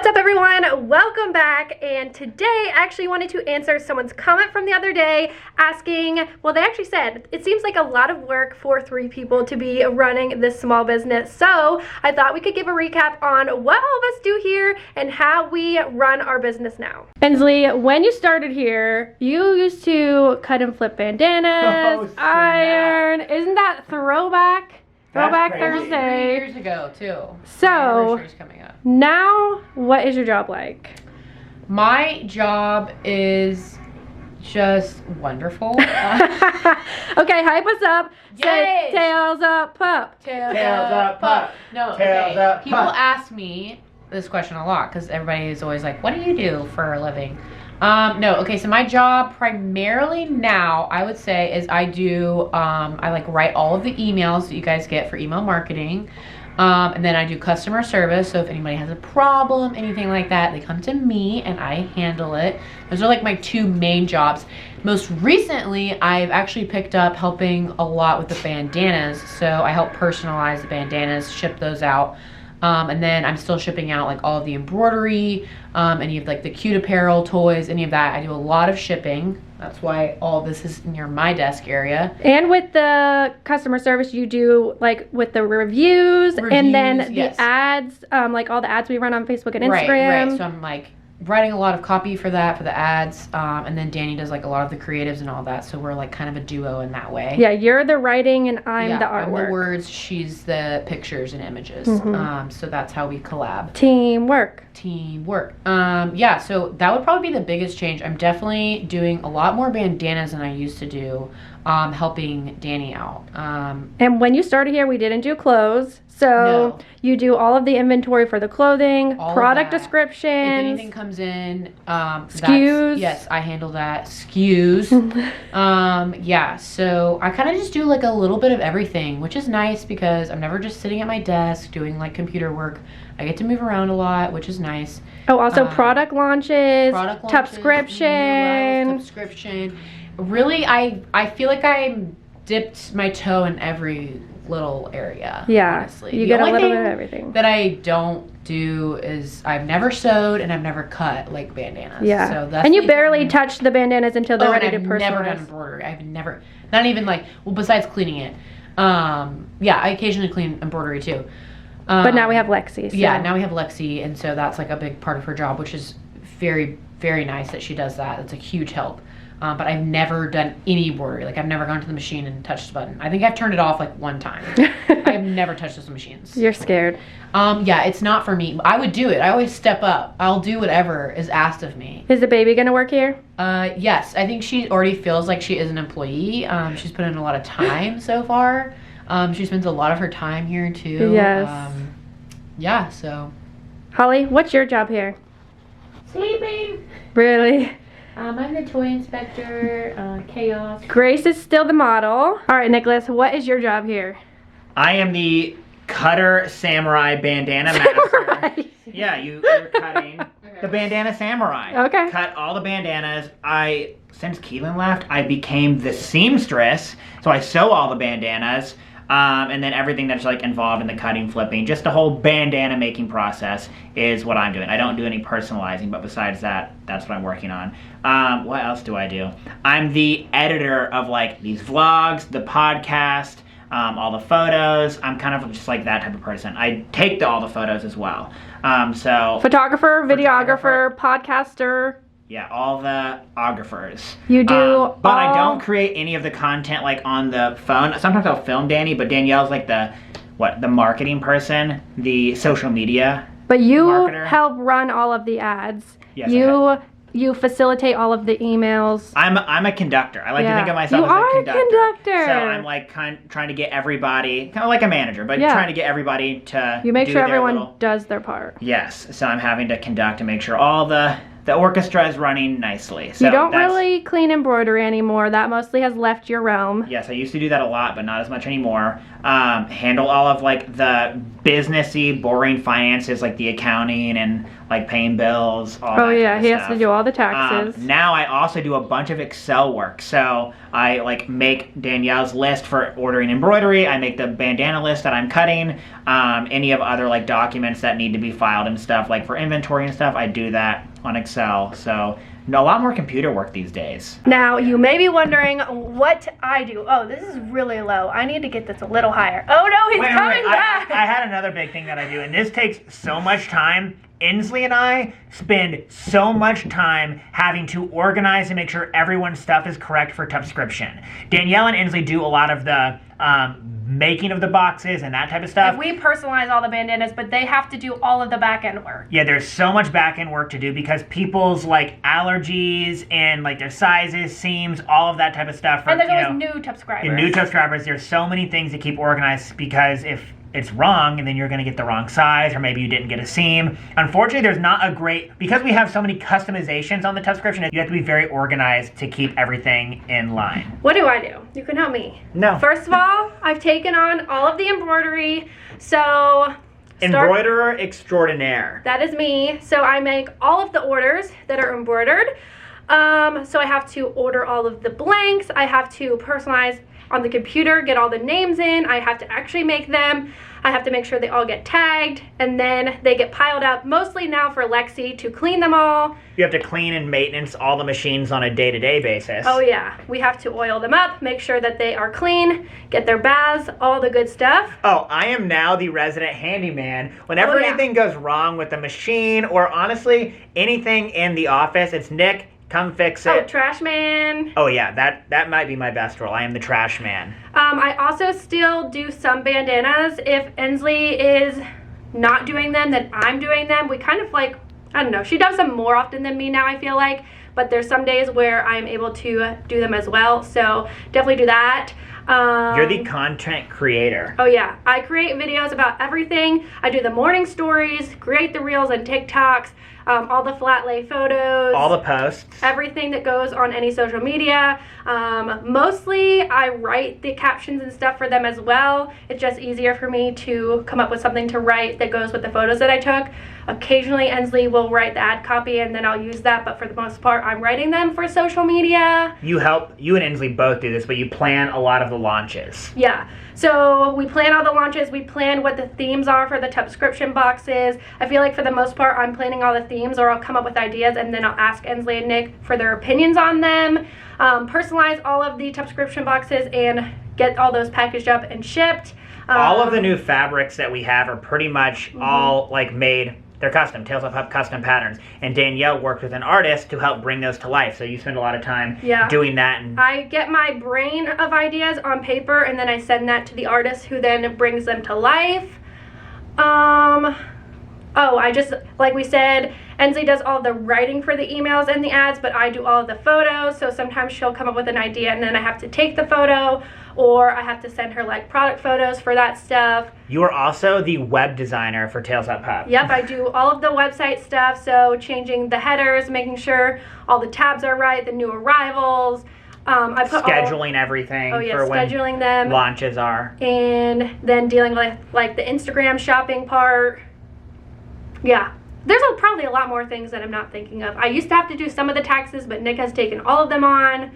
up, everyone? Welcome back. And today I actually wanted to answer someone's comment from the other day asking, well, they actually said it seems like a lot of work for 3 people to be running this small business. So I thought we could give a recap on what all of us do here and how we run our business now. Ensley, when you started here, you used to cut and flip bandanas, iron. Isn't that throwback? Throwback Thursday. 3 years ago, too. So, coming up. Now, what is your job like? My job is just wonderful. Okay, hype us up. Say, tails up, pup. Tails up, pup. No, tails okay. up, People pup. ask me this question a lot because everybody is always like, what do you do for a living? No, okay, so my job primarily now, I would say, is I do, I like write all of the emails that you guys get for email marketing. And then I do customer service. So if anybody has a problem, anything like that, they come to me and I handle it. Those are like my 2 main jobs. Most recently, I've actually picked up helping a lot with the bandanas. So I help personalize the bandanas, ship those out. And then I'm still shipping out like all of the embroidery, any of like the cute apparel, toys, any of that. I do a lot of shipping. That's why all this is near my desk area. And with the customer service, you do like with the reviews and then the ads, like all the ads we run on Facebook and Instagram. Right. So I'm like writing a lot of copy for that, for the ads. And then Dani does like a lot of the creatives and all that. So we're like kind of a duo in that way. Yeah, you're the writing and I'm the artwork. I'm the words, she's the pictures and images. So that's how we collab. Teamwork. Yeah, so that would probably be the biggest change. I'm definitely doing a lot more bandanas than I used to do, helping Dani out. And when you started here, we didn't do clothes. So you do all of the inventory for the clothing, product descriptions. If anything comes in, SKUs. Yes, I handle that. SKUs. Yeah, so I kind of just do like a little bit of everything, which is nice because I'm never just sitting at my desk doing like computer work. I get to move around a lot, which is nice. Oh, also product launches, subscription. Really, I feel like I dipped my toe in every little area. Yeah, honestly. You get a little bit of everything. That I don't do is I've never sewed and I've never cut like bandanas. Yeah, so that's and you barely touch the bandanas until they're ready to personalize. I've never done embroidery. I've never, not even like, well, besides cleaning it. Yeah, I occasionally clean embroidery too. But now we have Lexi. So. Yeah, now we have Lexi, and so that's like a big part of her job, which is very, very nice that she does that. It's a huge help. But I've never done any embroidery. Like, I've never gone to the machine and touched the button. I think I've turned it off like 1 time. I've never touched those machines. You're scared. Yeah, it's not for me. I would do it. I always step up. I'll do whatever is asked of me. Is the baby gonna work here? Yes. I think she already feels like she is an employee. She's put in a lot of time so far. She spends a lot of her time here too. Yes. Yeah, so. Holly, what's your job here? Sleeping. Really? I'm the toy inspector, chaos. Grace is still the model. All right, Nicholas, what is your job here? I am the cutter samurai bandana master. Yeah, you're cutting the bandana samurai. Okay. Cut all the bandanas. Since Keelan left, I became the seamstress. So I sew all the bandanas. And then everything that's like involved in the cutting, flipping, just the whole bandana making process is what I'm doing. I don't do any personalizing, but besides that, that's what I'm working on. What else do I do? I'm the editor of like these vlogs, the podcast, all the photos. I'm kind of just like that type of person. I take all the photos as well. So photographer, videographer, podcaster. Yeah, all the ographers. You do but I don't create any of the content like on the phone. Sometimes I'll film Dani, but Danielle's like the marketing person, the social media But you marketer. Help run all of the ads. Yes, You facilitate all of the emails. I'm a conductor. I like to think of myself as a conductor. So I'm like trying to get everybody, kind of like a manager, but trying to get everybody to You make sure everyone does their part. Yes. So I'm having to conduct and make sure all the the orchestra is running nicely. So you don't really clean embroidery anymore. That mostly has left your realm. Yes, I used to do that a lot, but not as much anymore. Handle all of like the businessy, boring finances, like the accounting and like paying bills. All Oh that yeah, kind of he stuff. has to do all the taxes. Now I also do a bunch of Excel work. So I like make Danielle's list for ordering embroidery. I make the bandana list that I'm cutting. Any of other like documents that need to be filed and stuff, like for inventory and stuff, I do that on Excel. So a lot more computer work these days. Now, you may be wondering what I do. Oh, this is really low. I need to get this a little higher. Oh no, he's coming back. I had another big thing that I do, and this takes so much time. Inslee and I spend so much time having to organize and make sure everyone's stuff is correct for subscription. Danielle and Inslee do a lot of the making of the boxes and that type of stuff. Like we personalize all the bandanas, but they have to do all of the back end work. Yeah, there's so much back end work to do because people's like allergies and like their sizes, seams, all of that type of stuff. And there's always new subscribers. New subscribers, there's so many things to keep organized because if it's wrong and then you're going to get the wrong size or maybe you didn't get a seam. Unfortunately, there's not a great, because we have so many customizations on the subscription, you have to be very organized to keep everything in line. What do I do? You can help me. No. First of all, I've taken on all of the embroidery. So Embroiderer extraordinaire. that is me. So I make all of the orders that are embroidered. So I have to order all of the blanks. I have to personalize on the computer, get all the names in. I have to actually make them. I have to make sure they all get tagged, and then they get piled up, mostly now for Lexi to clean them all. You have to clean and maintenance all the machines on a day-to-day basis. Oh yeah, we have to oil them up, make sure that they are clean, get their baths, all the good stuff. Oh, I am now the resident handyman. Whenever Oh, yeah. anything goes wrong with the machine, or honestly, anything in the office, it's Nick, come fix Oh, it. trash man. Oh yeah, that might be my best role. I am the trash man. I also still do some bandanas. If Inslee is not doing them, then I'm doing them. We kind of like, I don't know, she does them more often than me now, I feel like. But there's some days where I'm able to do them as well. So definitely do that. You're the content creator. Oh yeah, I create videos about everything. I do the morning stories, create the reels and TikToks, all the flat lay photos. All the posts. Everything that goes on any social media. Mostly I write the captions and stuff for them as well. It's just easier for me to come up with something to write that goes with the photos that I took. Occasionally Inslee will write the ad copy and then I'll use that, but for the most part I'm writing them for social media. You and Inslee both do this, but you plan a lot of the launches. Yeah, so we plan all the launches, we plan what the themes are for the subscription boxes. I feel like for the most part I'm planning all the themes, or I'll come up with ideas and then I'll ask Inslee and Nick for their opinions on them. Personalize all of the subscription boxes and get all those packaged up and shipped. All of the new fabrics that we have are pretty much all like made. They're custom, Tales of Pup custom patterns. And Danielle worked with an artist to help bring those to life. So you spend a lot of time doing that. And I get my brain of ideas on paper and then I send that to the artist who then brings them to life. I just, like we said, Inslee does all the writing for the emails and the ads, but I do all of the photos. So sometimes she'll come up with an idea and then I have to take the photo, or I have to send her like product photos for that stuff. you are also the web designer for Tales of Pup. Yep, I do all of the website stuff, so changing the headers, making sure all the tabs are right, the new arrivals. I put scheduling everything for scheduling when them, launches are. and then dealing with like the Instagram shopping part. Yeah, there's probably a lot more things that I'm not thinking of. I used to have to do some of the taxes, but Nick has taken all of them on.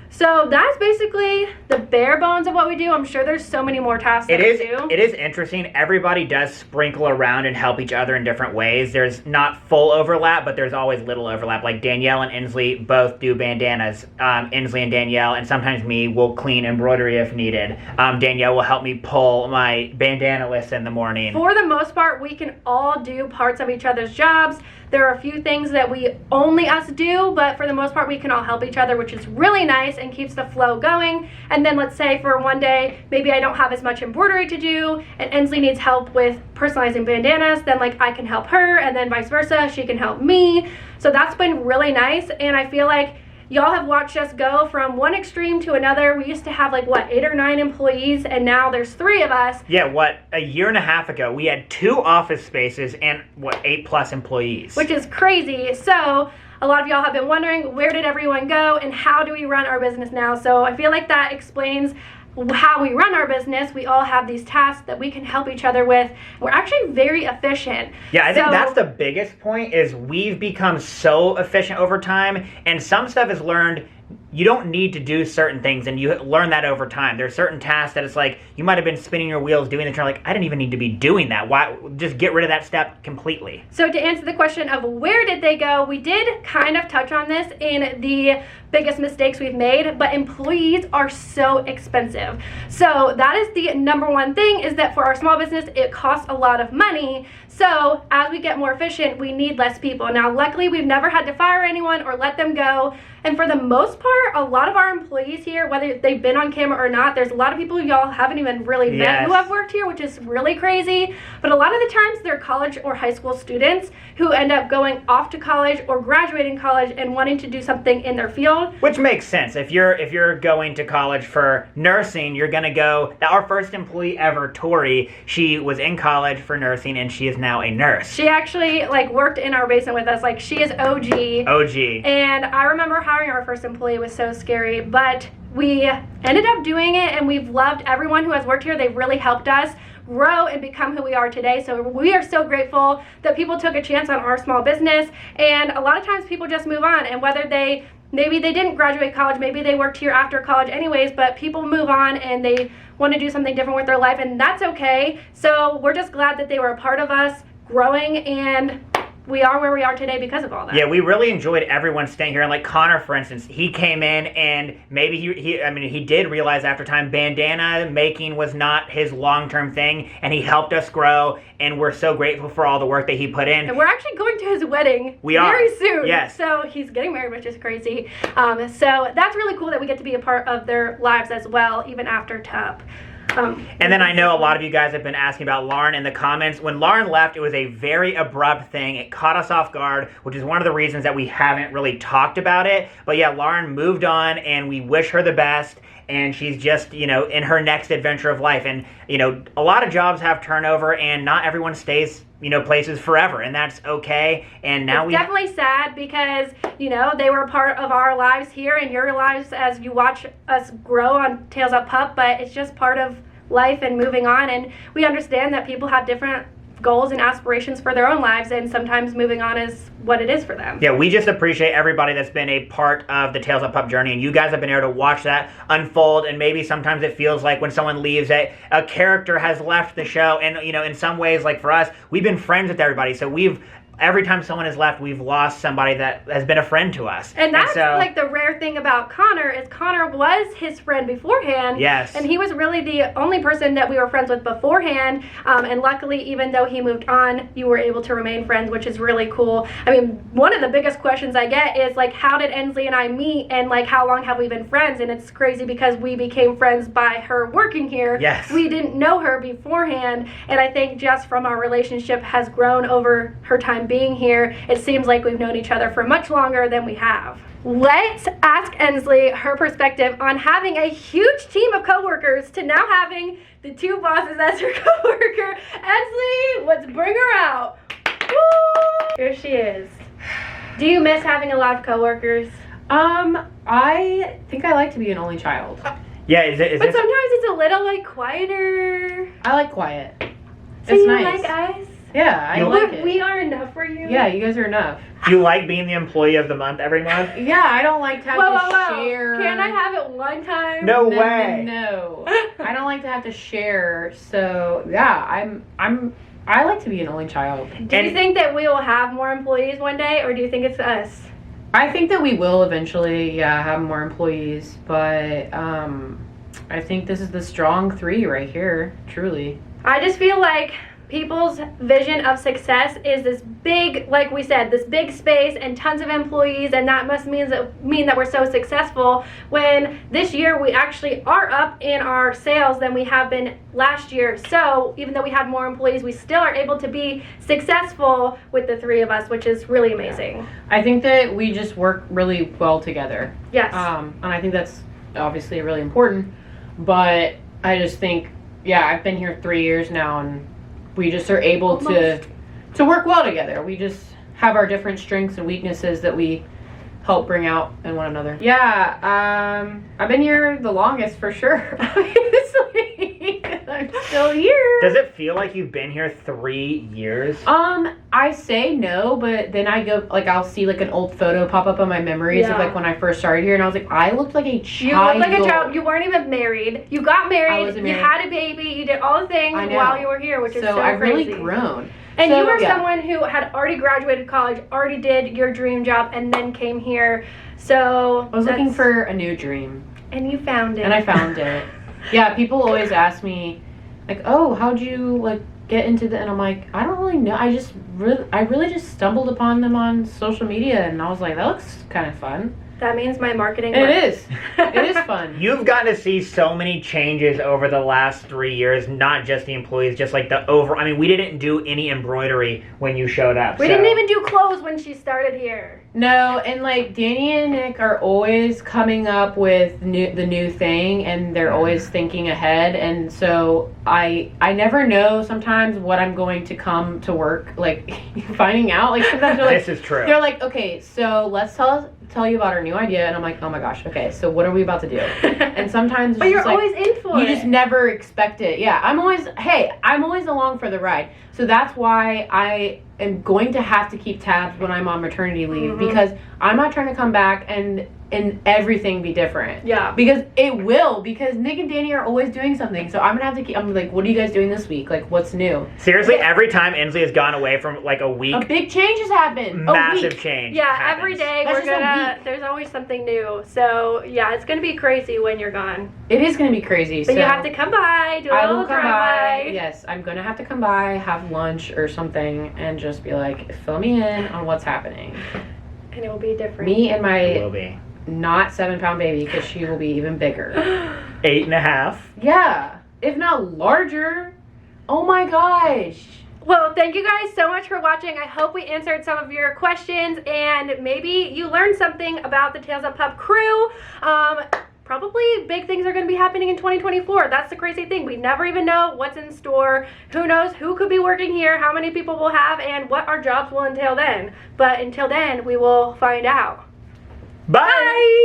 So that's basically the bare bones of what we do. I'm sure there's so many more tasks that we do. It is interesting. Everybody does sprinkle around and help each other in different ways. There's not full overlap, but there's always little overlap. Like Danielle and Inslee both do bandanas. Inslee and Danielle, and sometimes me, will clean embroidery if needed. Danielle will help me pull my bandana list in the morning. For the most part, we can all do parts of each other's jobs. There are a few things that we only us do, but for the most part we can all help each other, which is really nice and keeps the flow going. And then let's say for one day, maybe I don't have as much embroidery to do and Inslee needs help with personalizing bandanas, then like I can help her, and then vice versa, she can help me. So that's been really nice, and I feel like y'all have watched us go from one extreme to another. We used to have like, what, 8 or 9 employees, and now there's 3 of us. Yeah, a year and a half ago, we had 2 office spaces and 8+ employees. Which is crazy. So a lot of y'all have been wondering, where did everyone go and how do we run our business now? So I feel like that explains how we run our business. We all have these tasks that we can help each other with. We're actually very efficient. Yeah, I think that's the biggest point, is we've become so efficient over time, and some stuff is learned. You don't need to do certain things, and you learn that over time. There's certain tasks that it's like, you might have been spinning your wheels doing it, you're like, I didn't even need to be doing that. Why? Just get rid of that step completely. So to answer the question of where did they go, we did kind of touch on this in the biggest mistakes we've made, but employees are so expensive. So that is the number one thing, is that for our small business, it costs a lot of money. So as we get more efficient, we need less people. Now, luckily, we've never had to fire anyone or let them go. And for the most part, a lot of our employees here, whether they've been on camera or not, there's a lot of people y'all haven't even really met who have worked here, which is really crazy. But a lot of the times, they're college or high school students who end up going off to college or graduating college and wanting to do something in their field. Which makes sense. If you're going to college for nursing, you're gonna go. Our first employee ever, Tori, she was in college for nursing, and she is now a nurse. She actually worked in our basement with us. She is OG. OG. And I remember hiring our first employee was so scary, but we ended up doing it, and we've loved everyone who has worked here. They've really helped us grow and become who we are today. So we are so grateful that people took a chance on our small business. And a lot of times people just move on, and whether maybe they didn't graduate college, maybe they worked here after college anyways, but people move on and they want to do something different with their life, and that's okay. So we're just glad that they were a part of us growing, and we are where we are today because of all that. Yeah, we really enjoyed everyone staying here. And like Connor, for instance, he came in, and maybe he did realize after time bandana making was not his long-term thing, and he helped us grow, and we're so grateful for all the work that he put in. And we're actually going to his wedding very soon. Yes. So he's getting married, which is crazy. So that's really cool that we get to be a part of their lives as well, even after TUP. And then I know a lot of you guys have been asking about Lauren in the comments. When Lauren left, it was a very abrupt thing. It caught us off guard, which is one of the reasons that we haven't really talked about it. But yeah, Lauren moved on, and we wish her the best. And she's just, in her next adventure of life. And, a lot of jobs have turnover, and not everyone stays, places forever, and that's okay. And now it's definitely sad because, they were a part of our lives here and your lives as you watch us grow on Tales of Pup, but it's just part of life and moving on. And we understand that people have different goals and aspirations for their own lives, and sometimes moving on is what it is for them. Yeah, we just appreciate everybody that's been a part of the Tales of Pup journey, and you guys have been able to watch that unfold. And maybe sometimes it feels like when someone leaves, that a character has left the show, and in some ways, like for us, we've been friends with everybody, so every time someone has left, we've lost somebody that has been a friend to us. And that's the rare thing about Connor, is Connor was his friend beforehand. Yes. And he was really the only person that we were friends with beforehand. And luckily, even though he moved on, you were able to remain friends, which is really cool. I mean, one of the biggest questions I get is how did Ensley and I meet, and how long have we been friends? And it's crazy because we became friends by her working here. Yes. We didn't know her beforehand. And I think just from our relationship has grown over her time being here, it seems like we've known each other for much longer than we have. Let's ask Ensley her perspective on having a huge team of coworkers to now having the two bosses as her coworker. Ensley, let's bring her out. Woo! Here she is. Do you miss having a lot of coworkers? I think I like to be an only child. Yeah, but sometimes it's a little quieter. I like quiet. So it's you nice. like us? Yeah, I like it. We are enough for you. Yeah, you guys are enough. Do you like being the employee of the month every month? Yeah, I don't like to have to share. Can I have it one time? No way. No. I don't like to have to share. So yeah, I like to be an only child. Do you think that we will have more employees one day, or do you think it's us? I think that we will eventually, have more employees, but I think this is the strong 3 right here, truly. I just feel like people's vision of success is this big, like we said, this big space and tons of employees, and that must mean that we're so successful, when this year we actually are up in our sales than we have been last year. So even though we had more employees, we still are able to be successful with the 3 of us, which is really amazing. I think that we just work really well together. Yes. And I think that's obviously really important, but I just think, I've been here 3 years now, and we just are able to work well together. We just have our different strengths and weaknesses that we help bring out in one another. Yeah, I've been here the longest for sure. Obviously, I'm still here. Does it feel like you've been here 3 years? I say no, but then I go, like, I'll see like an old photo pop up on my memories of like when I first started here, and I was like, I looked like a child. You looked like a child. You weren't even married. You got married. I wasn't married. You had a baby. You did all the things while you were here, which is so I've crazy. really grown. And So, you were yeah. someone who had already graduated college, already did your dream job, and then came here. So I was looking for a new dream. And you found it. And I found it. Yeah, people always ask me, like, oh, how'd you, like, get into the, and I'm like, I don't really know. I really just stumbled upon them on social media, and I was like, that looks kind of fun. That means my marketing And worked. it is. It is fun. You've gotten to see so many changes over the last 3 years, not just the employees, just like the I mean, we didn't do any embroidery when you showed up. We didn't even do clothes when she started here. No, and like Dani and Nick are always coming up with the new thing, and they're always thinking ahead, and so I never know sometimes what I'm going to come to work, like finding out. Like sometimes they're like, This is true. They're like, okay, so let's tell you about our new idea, and I'm like, oh my gosh, okay, so what are we about to do? And sometimes it's But you're just like, always in for you it. just never expect it. Yeah, I'm always along for the ride. So that's why I am going to have to keep tabs when I'm on maternity leave, because I'm not trying to come back and everything be different. Yeah. Because it will, because Nick and Dani are always doing something. So I'm gonna have to keep, I'm like, what are you guys doing this week? Like, what's new? Seriously, every time Inslee has gone away from like a week, A big change has happened. massive change. Yeah, happens. every day That's just a week. there's always something new. So yeah, it's gonna be crazy when you're gone. It is gonna be crazy. But so you have to come by, do a I little will come drive-by. by. Yes, I'm gonna have to come by, have lunch or something, and just be like, fill me in on what's happening. And it will be different. Me and It will my be not 7-pound baby, because she will be even bigger. 8.5. Yeah, if not larger. Oh my gosh. Well, thank you guys so much for watching. I hope we answered some of your questions, and maybe you learned something about the Tails Up Pup crew. Probably big things are going to be happening in 2024. That's the crazy thing. We never even know what's in store. Who knows who could be working here, how many people we'll have, and what our jobs will entail then. But until then, we will find out. Bye. Bye.